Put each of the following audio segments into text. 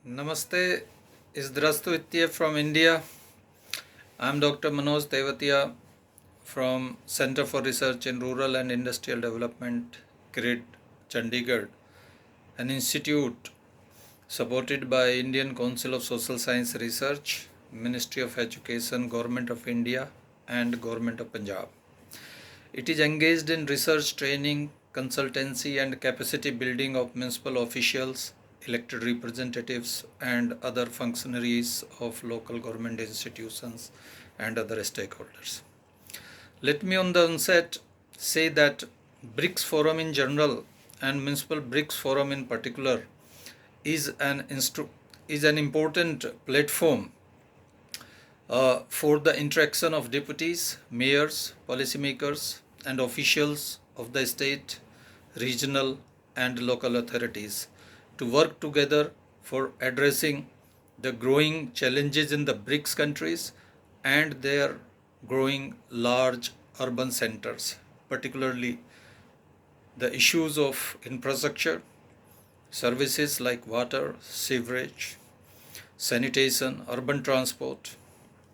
Namaste, Zdravstvuyte from India. I am Dr. Manoj Tevatia from Center for Research in Rural and Industrial Development, CRID, Chandigarh, an institute supported by Indian Council of Social Science Research, Ministry of Education, Government of India and Government of Punjab. It is engaged in research, training, consultancy and capacity building of municipal officials, elected representatives and other functionaries of local government institutions and other stakeholders. Let me on the onset say that BRICS Forum in general and Municipal BRICS Forum in particular is an important platform for the interaction of deputies, mayors, policymakers and officials of the state, regional and local authorities to work together for addressing the growing challenges in the BRICS countries and their growing large urban centers, particularly the issues of infrastructure, services like water, sewerage, sanitation, urban transport,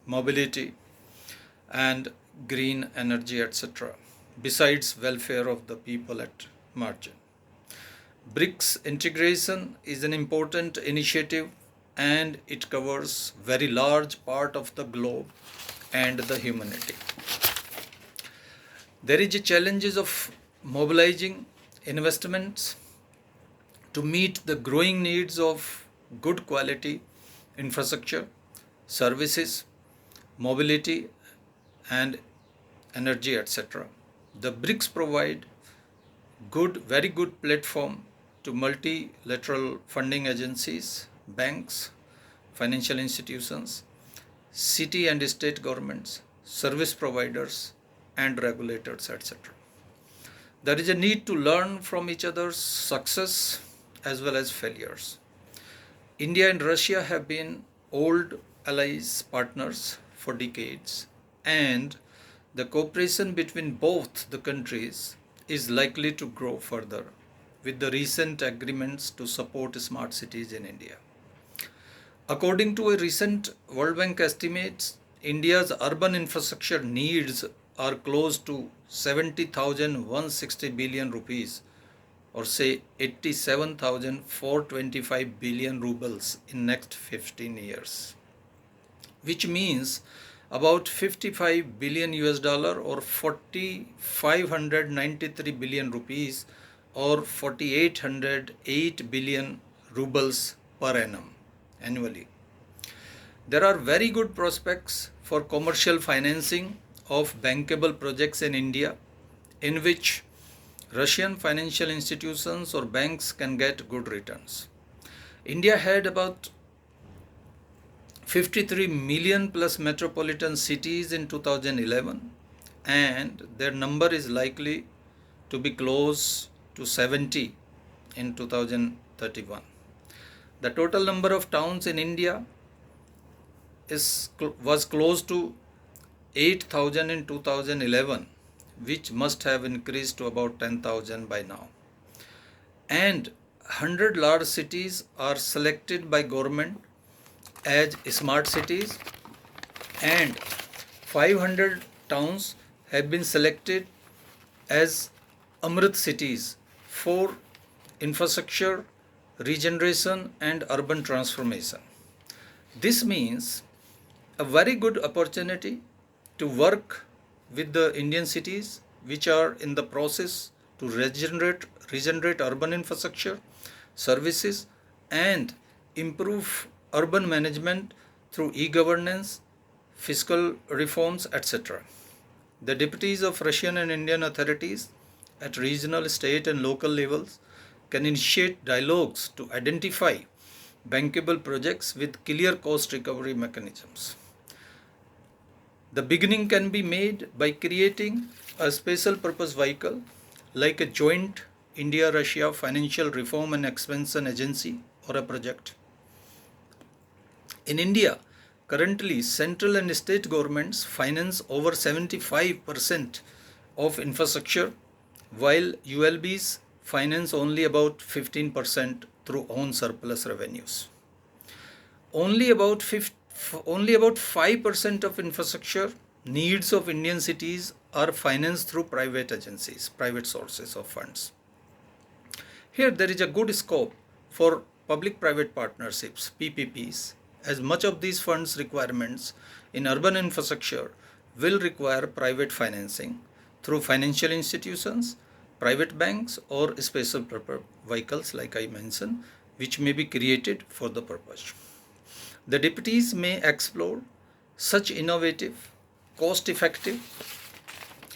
mobility and green energy, etc., besides welfare of the people at margin. BRICS integration is an important initiative and it covers very large part of the globe and the humanity. There is a challenges of mobilizing investments to meet the growing needs of good quality infrastructure, services, mobility and energy, etc. The BRICS provide very good platform to multilateral funding agencies, banks, financial institutions, city and state governments, service providers and regulators, etc. There is a need to learn from each other's success as well as failures. India and Russia have been old allies, partners for decades, and the cooperation between both the countries is likely to grow further with the recent agreements to support smart cities in India. According to a recent World Bank estimates, India's urban infrastructure needs are close to 70,160 billion rupees, or say 87,425 billion rubles in next 15 years, which means about 55 billion US dollar or 4,593 billion rupees or 4,808 billion rubles per annum annually. There are very good prospects for commercial financing of bankable projects in India, in which Russian financial institutions or banks can get good returns. India had about 53 million plus metropolitan cities in 2011, and their number is likely to be close to 70 in 2031. The total number of towns in India was close to 8,000 in 2011, which must have increased to about 10,000 by now. And 100 large cities are selected by government as smart cities, and 500 towns have been selected as Amrit cities for infrastructure, regeneration and urban transformation. This means a very good opportunity to work with the Indian cities which are in the process to regenerate urban infrastructure, services and improve urban management through e-governance, fiscal reforms, etc. The deputies of Russian and Indian authorities at regional, state and local levels can initiate dialogues to identify bankable projects with clear cost recovery mechanisms. The beginning can be made by creating a special purpose vehicle like a joint India-Russia Financial Reform and Expansion Agency or a project. In India, currently central and state governments finance over 75% of infrastructure, while ULBs finance only about 15% through own surplus revenues. only about 5% of infrastructure needs of Indian cities are financed through private agencies, private sources of funds. Here there is a good scope for public-private partnerships, PPPs, as much of these funds requirements in urban infrastructure will require private financing through financial institutions, private banks, or special purpose vehicles like I mentioned, which may be created for the purpose. The deputies may explore such innovative, cost-effective